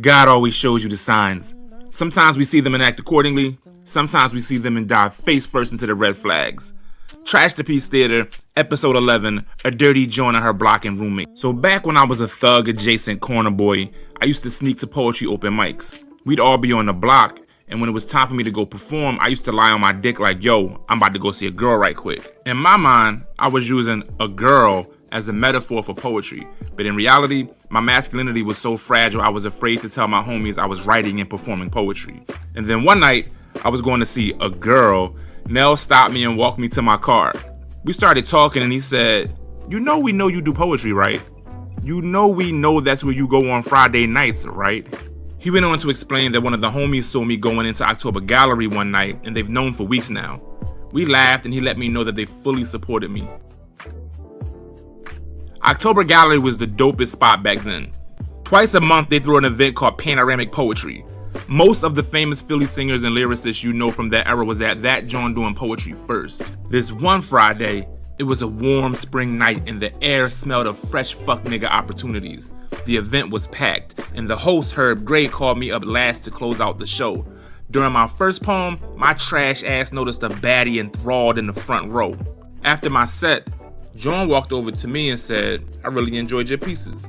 God always shows you the signs. Sometimes we see them and act accordingly. Sometimes we see them and dive face first into the red flags. Trash the Piece Theater, episode 11, a dirty Jawn and her block and roommate. So back when I was a thug adjacent corner boy, I used to sneak to poetry open mics. We'd all be on the block, and when it was time for me to go perform, I used to lie on my dick like, yo, I'm about to go see a girl right quick. In my mind, I was using a girl as a metaphor for poetry, but in reality, my masculinity was so fragile I was afraid to tell my homies I was writing and performing poetry. And then one night, I was going to see a girl. Nell stopped me and walked me to my car. We started talking and he said, we know you do poetry, right? We know that's where you go on Friday nights, right? He went on to explain that one of the homies saw me going into October Gallery one night and they've known for weeks now. We laughed and he let me know that they fully supported me. October Gallery was the dopest spot back then. Twice a month they threw an event called Panoramic Poetry. Most of the famous Philly singers and lyricists you know from that era was at that Jawn doing poetry first. This one Friday, it was a warm spring night and the air smelled of fresh fuck nigga opportunities. The event was packed, and the host Herb Gray called me up last to close out the show. During my first poem, my trash ass noticed a baddie enthralled in the front row. After my set, Jawn walked over to me and said, I really enjoyed your pieces.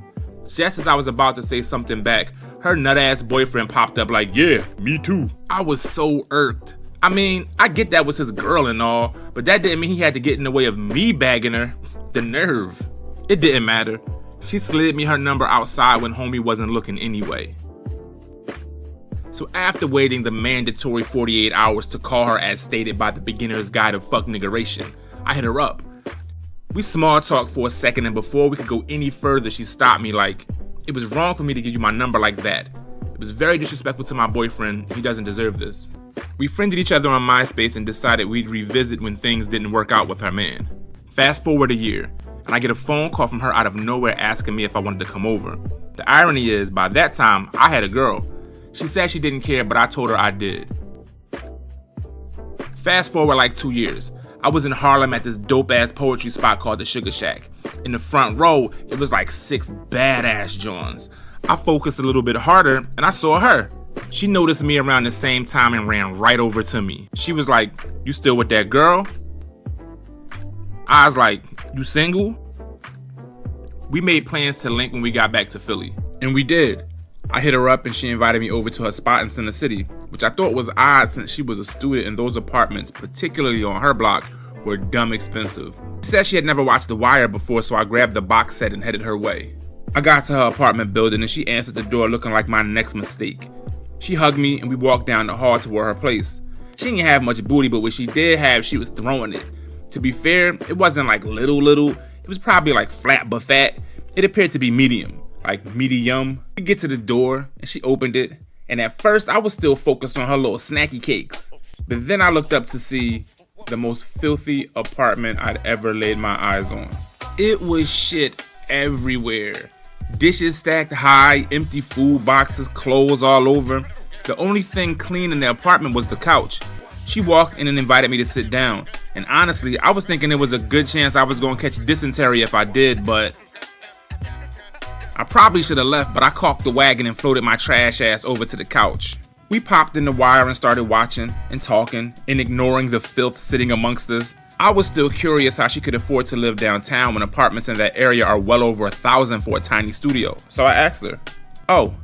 Just as I was about to say something back, her nut-ass boyfriend popped up like, yeah, me too. I was so irked. I mean, I get that was his girl and all, but that didn't mean he had to get in the way of me bagging her. The nerve. It didn't matter. She slid me her number outside when homie wasn't looking anyway. So after waiting the mandatory 48 hours to call her as stated by the beginner's guide of fuck niggeration, I hit her up. We small talked for a second, and before we could go any further, she stopped me like, it was wrong for me to give you my number like that. It was very disrespectful to my boyfriend. He doesn't deserve this. We friended each other on MySpace and decided we'd revisit when things didn't work out with her man. Fast forward a year, and I get a phone call from her out of nowhere asking me if I wanted to come over. The irony is, by that time, I had a girl. She said she didn't care, but I told her I did. Fast forward like 2 years. I was in Harlem at this dope-ass poetry spot called the Sugar Shack. In the front row, it was like 6 badass Jawns. I focused a little bit harder, and I saw her. She noticed me around the same time and ran right over to me. She was like, you still with that girl? I was like, you single? We made plans to link when we got back to Philly. And we did. I hit her up and she invited me over to her spot in Center City, which I thought was odd since she was a student and those apartments, particularly on her block, were dumb expensive. She said she had never watched The Wire before, so I grabbed the box set and headed her way. I got to her apartment building and she answered the door looking like my next mistake. She hugged me and we walked down the hall toward her place. She didn't have much booty, but what she did have, she was throwing it. To be fair, it wasn't like little, it was probably like flat but fat. It appeared to be medium. Like medium. We get to the door and she opened it, and at first I was still focused on her little snacky cakes, but then I looked up to see the most filthy apartment I'd ever laid my eyes on. It was shit everywhere. Dishes stacked high, empty food boxes, clothes all over. The only thing clean in the apartment was the couch. She walked in and invited me to sit down, and honestly I was thinking there was a good chance I was gonna catch dysentery if I did, but I probably should have left, but I caulked the wagon and floated my trash ass over to the couch. We popped in The Wire and started watching and talking and ignoring the filth sitting amongst us. I was still curious how she could afford to live downtown when apartments in that area are well over $1,000 for a tiny studio. So I asked her, oh,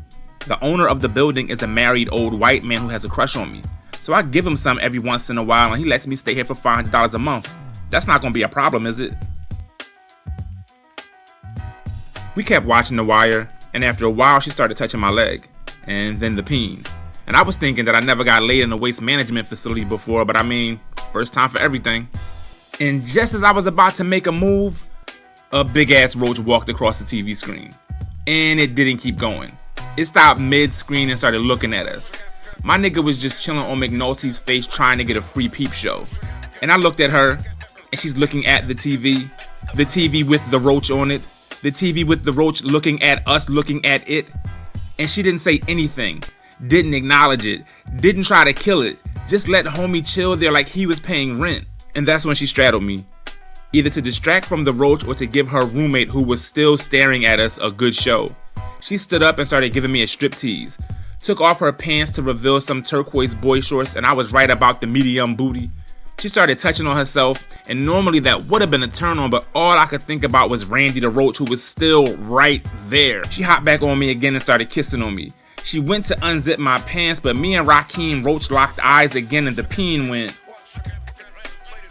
the owner of the building is a married old white man who has a crush on me. So I give him some every once in a while and he lets me stay here for $500 a month. That's not gonna be a problem, is it? We kept watching The Wire, and after a while she started touching my leg, and then the peen. And I was thinking that I never got laid in a waste management facility before, but I mean, first time for everything. And just as I was about to make a move, a big ass roach walked across the TV screen. And it didn't keep going. It stopped mid-screen and started looking at us. My nigga was just chilling on McNulty's face trying to get a free peep show. And I looked at her, and she's looking at the TV with the roach on it, the TV with the roach looking at us looking at it, and she didn't say anything, didn't acknowledge it, didn't try to kill it, just let homie chill there like he was paying rent. And that's when she straddled me, either to distract from the roach or to give her roommate who was still staring at us a good show. She stood up and started giving me a striptease. Took off her pants to reveal some turquoise boy shorts, and I was right about the medium booty. She started touching on herself, and normally that would have been a turn on, but all I could think about was Randy the Roach, who was still right there. She hopped back on me again and started kissing on me. She went to unzip my pants, but me and Rakeem Roach locked eyes again and the peen went.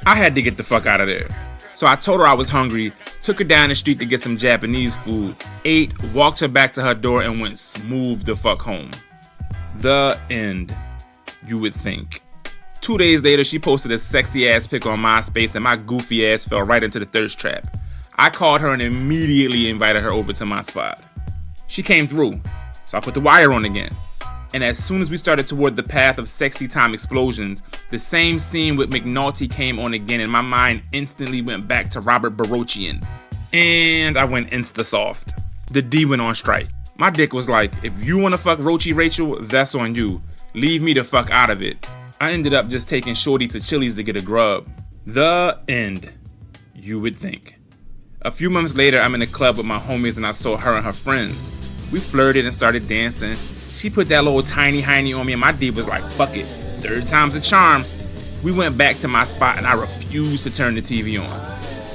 I had to get the fuck out of there. So I told her I was hungry, took her down the street to get some Japanese food, ate, walked her back to her door, and went smooth the fuck home. The end, you would think. 2 days later, she posted a sexy ass pic on MySpace and my goofy ass fell right into the thirst trap. I called her and immediately invited her over to my spot. She came through, so I put the wire on again. And as soon as we started toward the path of sexy time explosions, the same scene with McNulty came on again and my mind instantly went back to Robert Barochian. And I went insta-soft. The D went on strike. My dick was like, if you wanna fuck Roachy Rachel, that's on you. Leave me the fuck out of it. I ended up just taking Shorty to Chili's to get a grub. The end, you would think. A few months later, I'm in a club with my homies and I saw her and her friends. We flirted and started dancing. She put that little tiny hiney on me and my D was like, fuck it, third time's a charm. We went back to my spot and I refused to turn the TV on.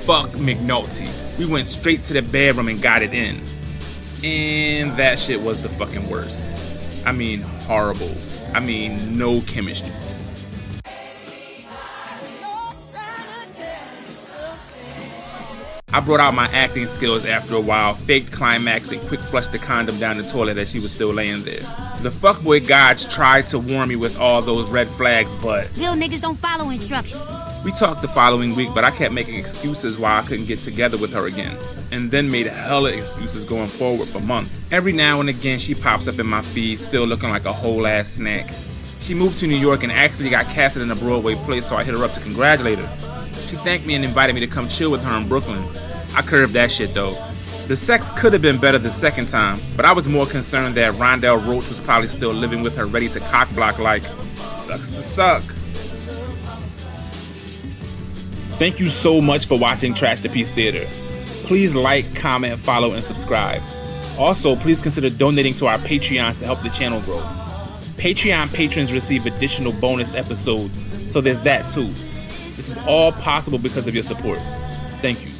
Fuck McNulty. We went straight to the bedroom and got it in. And that shit was the fucking worst. I mean, horrible. I mean, no chemistry. I brought out my acting skills after a while, faked climax, and quick flushed the condom down the toilet as she was still laying there. The fuckboy gods tried to warn me with all those red flags, but real niggas don't follow instructions. We talked the following week, but I kept making excuses why I couldn't get together with her again, and then made hella excuses going forward for months. Every now and again, she pops up in my feed, still looking like a whole ass snack. She moved to New York and actually got casted in a Broadway play, so I hit her up to congratulate her. She thanked me and invited me to come chill with her in Brooklyn. I curved that shit though. The sex could have been better the second time, but I was more concerned that Rondell Roach was probably still living with her, ready to cock block like, sucks to suck. Thank you so much for watching Trash to Peace Theater. Please like, comment, follow, and subscribe. Also, please consider donating to our Patreon to help the channel grow. Patreon patrons receive additional bonus episodes, so there's that too. This is all possible because of your support. Thank you.